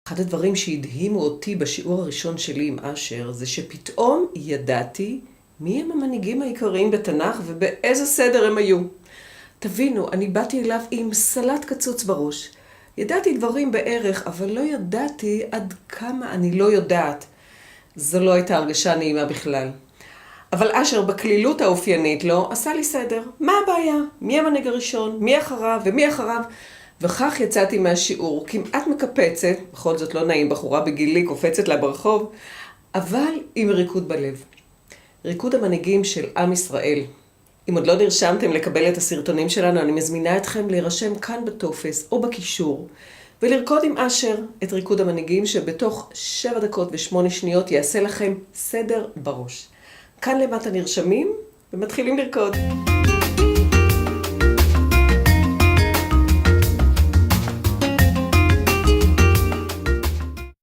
אחד הדברים שהדהימו אותי בשיעור הראשון שלי עם אשר, זה שפתאום ידעתי מי הם המנהיגים העיקריים בתנ"ך ובאיזה סדר הם היו. תבינו, אני באתי אליו עם סלט קצוץ בראש. ידעתי דברים בערך, אבל לא ידעתי עד כמה אני לא יודעת. זו לא הייתה הרגשה נעימה בכלל. אבל אשר בכלילות האופיינית לו, עשה לי סדר. מה הבעיה? מי המנהיג הראשון? מי אחריו ומי אחריו? וכך יצאתי מהשיעור, כמעט מקפצת, בכל זאת לא נעים, בחורה בגילי קופצת לה ברחוב, אבל עם ריקוד בלב. ריקוד המנהיגים של עם ישראל. אם עוד לא נרשמתם לקבל את הסרטונים שלנו, אני מזמינה אתכם להירשם כאן בטופס או בקישור, ולרקוד עם אשר את ריקוד המנהיגים שבתוך 7 דקות ו8 שניות יעשה לכם סדר בראש. כאן למטה נרשמים ומתחילים לרקוד.